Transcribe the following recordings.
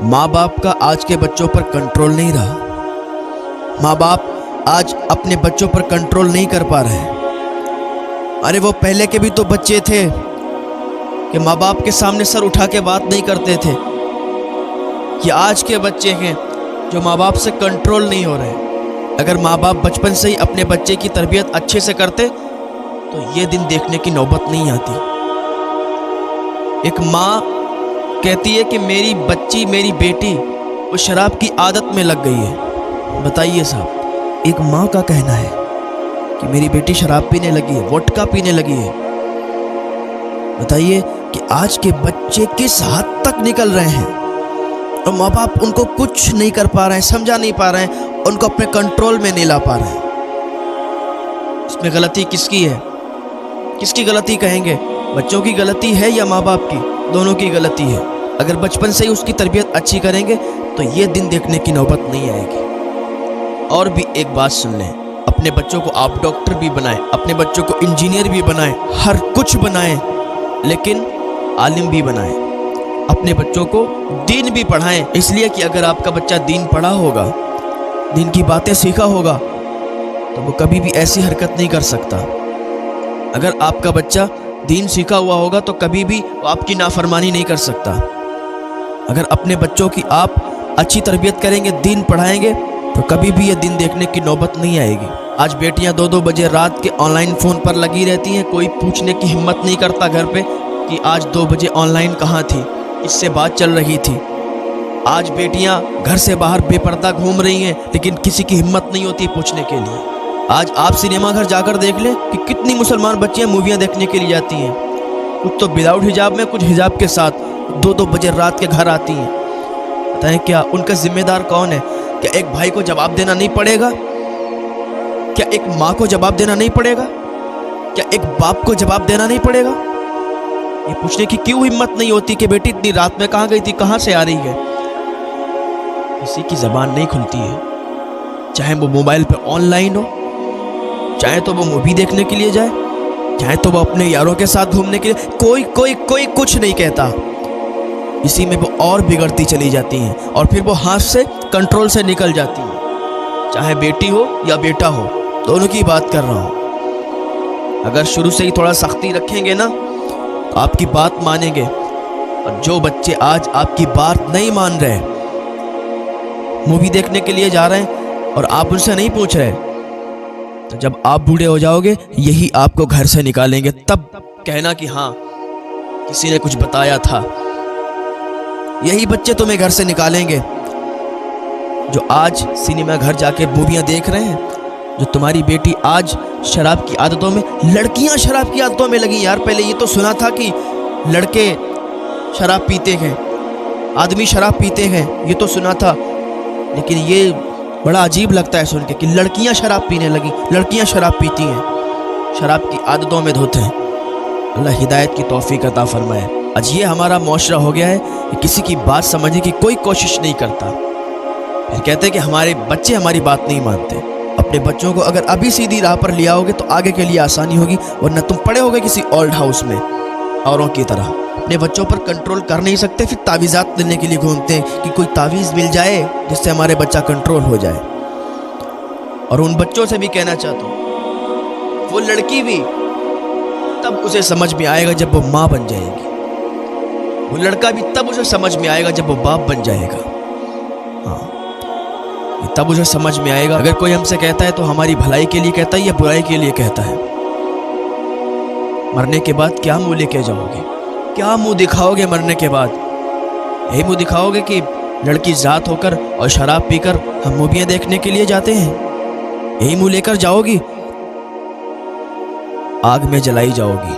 माँ बाप का आज के बच्चों पर कंट्रोल नहीं रहा। माँ बाप आज अपने बच्चों पर कंट्रोल नहीं कर पा रहे हैं। अरे वो पहले के भी तो बच्चे थे कि माँ बाप के सामने सर उठा के बात नहीं करते थे। कि आज के बच्चे हैं जो माँ बाप से कंट्रोल नहीं हो रहे। अगर माँ बाप बचपन से ही अपने बच्चे की तरबियत अच्छे से करते तो ये दिन देखने की नौबत नहीं आती। एक माँ कहती है कि मेरी बच्ची, मेरी बेटी वो शराब की आदत में लग गई है। बताइए साहब, एक माँ का कहना है कि मेरी बेटी शराब पीने लगी है, वोडका पीने लगी है। बताइए कि आज के बच्चे किस हद तक निकल रहे हैं और माँ बाप उनको कुछ नहीं कर पा रहे हैं, समझा नहीं पा रहे हैं, उनको अपने कंट्रोल में नहीं ला पा रहे हैं। इसमें गलती किसकी है? किसकी गलती कहेंगे? बच्चों की गलती है या माँ बाप की? दोनों की गलती है। अगर बचपन से ही उसकी तरबियत अच्छी करेंगे तो ये दिन देखने की नौबत नहीं आएगी। और भी एक बात सुन लें, अपने बच्चों को आप डॉक्टर भी बनाएं, अपने बच्चों को इंजीनियर भी बनाएं, हर कुछ बनाएं, लेकिन आलिम भी बनाएं। अपने बच्चों को दीन भी पढ़ाएं, इसलिए कि अगर आपका बच्चा दीन पढ़ा होगा, दीन की बातें सीखा होगा, तो वो कभी भी ऐसी हरकत नहीं कर सकता। अगर आपका बच्चा दीन सीखा हुआ होगा तो कभी भी वो आपकी नाफरमानी नहीं कर सकता। अगर अपने बच्चों की आप अच्छी तरबियत करेंगे, दीन पढ़ाएंगे, तो कभी भी ये दिन देखने की नौबत नहीं आएगी। आज बेटियां 2-2 बजे रात के ऑनलाइन फ़ोन पर लगी रहती हैं। कोई पूछने की हिम्मत नहीं करता घर पे कि आज 2 बजे ऑनलाइन कहाँ थी, इससे बात चल रही थी। आज बेटियां घर से बाहर बेपर्दा घूम रही हैं, लेकिन किसी की हिम्मत नहीं होती पूछने के लिए। आज आप सिनेमा घर जाकर देख लें कि कितनी मुसलमान बच्चियां मूवियां देखने के लिए जाती हैं। कुछ तो विदाउट हिजाब में, कुछ हिजाब के साथ 2-2 बजे रात के घर आती हैं। बताएं क्या उनका जिम्मेदार कौन है? क्या एक भाई को जवाब देना नहीं पड़ेगा? क्या एक माँ को जवाब देना नहीं पड़ेगा? क्या एक बाप को जवाब देना नहीं पड़ेगा? ये पूछने की क्यों हिम्मत नहीं होती कि बेटी इतनी रात में कहाँ गई थी, कहाँ से आ रही है? किसी की जबान नहीं खुलती है। चाहे वो मोबाइल पे ऑनलाइन हो, चाहे तो वो मूवी देखने के लिए जाए, चाहे तो वो अपने यारों के साथ घूमने के लिए, कोई कुछ नहीं कहता। इसी में वो और बिगड़ती चली जाती हैं और फिर वो हाथ से कंट्रोल से निकल जाती हैं। चाहे बेटी हो या बेटा हो, दोनों की बात कर रहा हूँ। अगर शुरू से ही थोड़ा सख्ती रखेंगे ना तो आपकी बात मानेंगे। और जो बच्चे आज आपकी बात नहीं मान रहे, मूवी देखने के लिए जा रहे हैं और आप उनसे नहीं पूछ रहे, तो जब आप बूढ़े हो जाओगे यही आपको घर से निकालेंगे। तब कहना कि हाँ किसी ने कुछ बताया था। यही बच्चे तुम्हें घर से निकालेंगे जो आज सिनेमा घर जाके मूवियाँ देख रहे हैं। जो तुम्हारी बेटी आज शराब की आदतों में, लड़कियां शराब की आदतों में लगी। यार पहले ये तो सुना था कि लड़के शराब पीते हैं, आदमी शराब पीते हैं, ये तो सुना था। लेकिन ये बड़ा अजीब लगता है सुन के कि लड़कियां शराब पीने लगी, लड़कियां शराब पीती हैं, शराब की आदतों में धोते हैं। अल्लाह हिदायत की तौफीक अता फरमाए। आज ये हमारा मुआशरा हो गया है कि किसी की बात समझने की कोई कोशिश नहीं करता। फिर कहते हैं कि हमारे बच्चे हमारी बात नहीं मानते। अपने बच्चों को अगर अभी सीधी राह पर ले आओगे तो आगे के लिए आसानी होगी, वरना तुम पड़े होगे किसी ओल्ड हाउस में औरों की तरह। अपने बच्चों पर कंट्रोल कर नहीं सकते, फिर तावीज़ात लेने के लिए घूमते हैं कि कोई तावीज़ मिल जाए जिससे हमारे बच्चा कंट्रोल हो जाए। और उन बच्चों से भी कहना चाहता हूँ, वो लड़की भी तब उसे समझ में आएगा जब वो माँ बन जाएगी, वो लड़का भी तब उसे समझ में आएगा जब वो बाप बन जाएगा। हाँ, तब उसे समझ में आएगा। अगर कोई हमसे कहता है तो हमारी भलाई के लिए कहता है या बुराई के लिए कहता है। मरने के बाद क्या मुंह लेके जाओगे? क्या मुंह दिखाओगे मरने के बाद? यही मुंह दिखाओगे कि लड़की जात होकर और शराब पीकर हम मूवियाँ देखने के लिए जाते हैं? यही मुंह लेकर जाओगी? आग में जलाई जाओगी,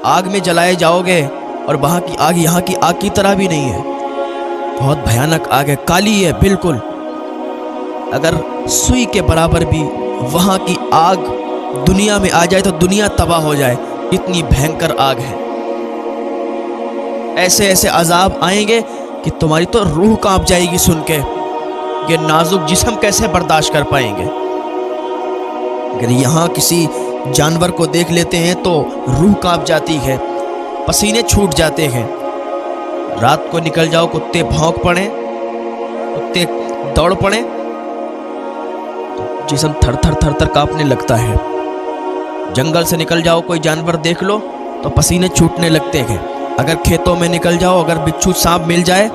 आग में जलाए जाओगे। और वहाँ की आग यहाँ की आग की तरह भी नहीं है, बहुत भयानक आग है, काली है बिल्कुल। अगर सुई के बराबर भी वहाँ की आग दुनिया में आ जाए तो दुनिया तबाह हो जाए, इतनी भयंकर आग है। ऐसे ऐसे अजाब आएंगे कि तुम्हारी तो रूह कांप जाएगी सुन के। ये नाजुक जिस्म कैसे बर्दाश्त कर पाएंगे? अगर यहाँ किसी जानवर को देख लेते हैं तो रूह कांप जाती है, पसीने छूट जाते हैं। रात को निकल जाओ, कुत्ते भौंक पड़े, कुत्ते दौड़ पड़े, जिस्म थर थर थर थर कांपने लगता है। जंगल से निकल जाओ, कोई जानवर देख लो तो पसीने छूटने लगते हैं। अगर खेतों में निकल जाओ, अगर बिच्छू सांप मिल जाए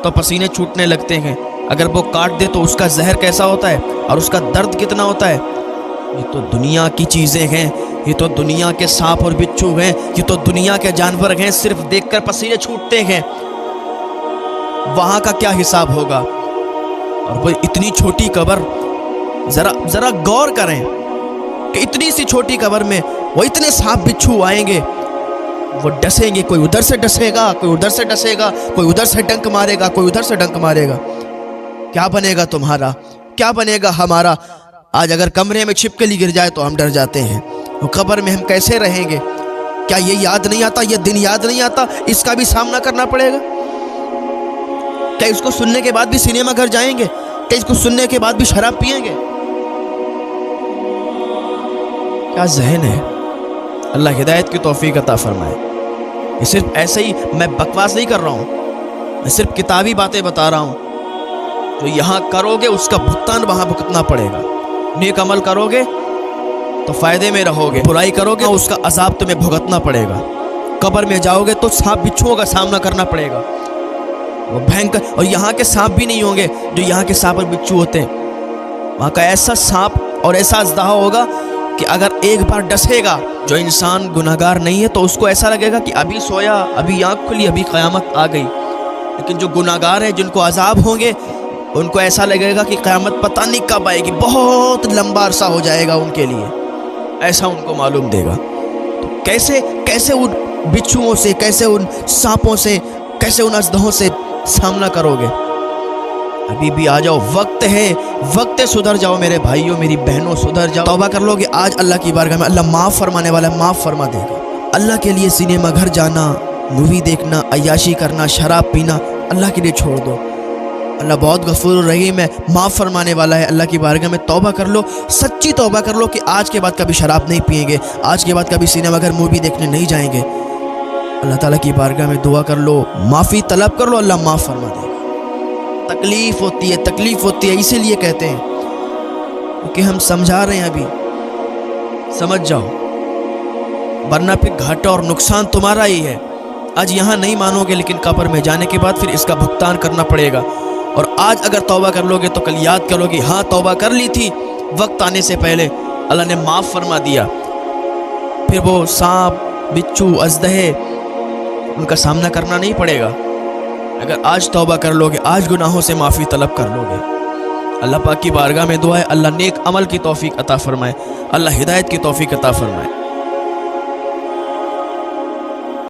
तो पसीने छूटने लगते हैं। अगर वो काट दे तो उसका जहर कैसा होता है और उसका दर्द कितना होता है। ये तो दुनिया की चीज़ें हैं, ये तो दुनिया के सांप और बिच्छू हैं, ये तो दुनिया के जानवर हैं, सिर्फ देखकर पसीने छूटते हैं। वहाँ का क्या हिसाब होगा। और वो इतनी छोटी कब्र, जरा गौर करें कि इतनी सी छोटी कब्र में वो इतने सांप बिच्छू आएंगे, वो डसेंगे, कोई उधर से डसेगा, कोई उधर से डसेगा, कोई उधर से डंक मारेगा, कोई उधर से डंक मारेगा। क्या बनेगा तुम्हारा, क्या बनेगा हमारा। आज अगर कमरे में छिपकली गिर जाए तो हम डर जाते हैं, वो कब्र में हम कैसे रहेंगे। क्या ये याद नहीं आता, ये दिन याद नहीं आता, इसका भी सामना करना पड़ेगा। क्या इसको सुनने के बाद भी सिनेमा घर जाएंगे, क्या इसको सुनने के बाद भी शराब पिएंगे। क्या जहन है। अल्लाह हिदायत की तौफीक अता फरमाए। ये सिर्फ ऐसे ही मैं बकवास नहीं कर रहा हूँ, मैं सिर्फ किताबी बातें बता रहा हूँ। जो यहाँ करोगे उसका भुगतान वहाँ भुगतना पड़ेगा। नेक अमल करोगे तो फायदे में रहोगे, बुराई करोगे तो उसका अजाब तुम्हें भुगतना पड़ेगा। कब्र में जाओगे तो सांप बिच्छुओं का सामना करना पड़ेगा, वो भयंकर। और यहाँ के सांप भी नहीं होंगे जो यहाँ के सांप और बिच्छू होते हैं। वहाँ का ऐसा सांप और ऐसा अजदहा होगा कि अगर एक बार डसेगा, जो इंसान गुनाहगार नहीं है तो उसको ऐसा लगेगा कि अभी सोया, अभी आँख खुली, अभी क़यामत आ गई। लेकिन जो गुनाहगार हैं, जिनको अजाब होंगे, उनको ऐसा लगेगा कि क़यामत पता नहीं कब आएगी, बहुत लंबा अरसा हो जाएगा उनके लिए, ऐसा उनको मालूम देगा। तो कैसे उन बिच्छुओं से, कैसे उन सांपों से, कैसे उन अजदहों से सामना करोगे। अभी भी आ जाओ, वक्त है, सुधर जाओ मेरे भाइयों, मेरी बहनों, सुधर जाओ, तौबा कर लोगे। आज अल्लाह की बारगाह में अल्लाह माफ़ फरमाने वाला है, माफ़ फरमा देगा। अल्लाह के लिए सिनेमा घर जाना, मूवी देखना, अय्याशी करना, शराब पीना अल्लाह के लिए छोड़ दो। अल्लाह बहुत गफूर रहीम है, माफ़ फरमाने वाला है। अल्लाह की बारगाह में तौबा कर लो, सच्ची तौबा कर लो कि आज के बाद कभी शराब नहीं पिएंगे, आज के बाद कभी सिनेमा घर मूवी देखने नहीं जाएंगे। अल्लाह ताला की बारगाह में दुआ कर लो, माफ़ी तलब कर लो, अल्लाह माफ़ फरमा देगा। तकलीफ़ होती है, इसीलिए कहते हैं क्योंकि हम समझा रहे हैं। अभी समझ जाओ, वरना फिर घाटा और नुकसान तुम्हारा ही है। आज यहाँ नहीं मानोगे, लेकिन कब्र में जाने के बाद फिर इसका भुगतान करना पड़ेगा। और आज अगर तौबा कर लोगे तो कल याद करोगे, हाँ तौबा कर ली थी वक्त आने से पहले, अल्लाह ने माफ़ फरमा दिया। फिर वो सांप, बिच्छू, अजदहे, उनका सामना करना नहीं पड़ेगा। अगर आज तौबा कर लोगे, आज गुनाहों से माफ़ी तलब कर लोगे। अल्लाह पाक की बारगाह में दुआ है, अल्लाह नेक अमल की तौफीक अता फरमाए, अल्लाह हिदायत की तौफीक अता फरमाए।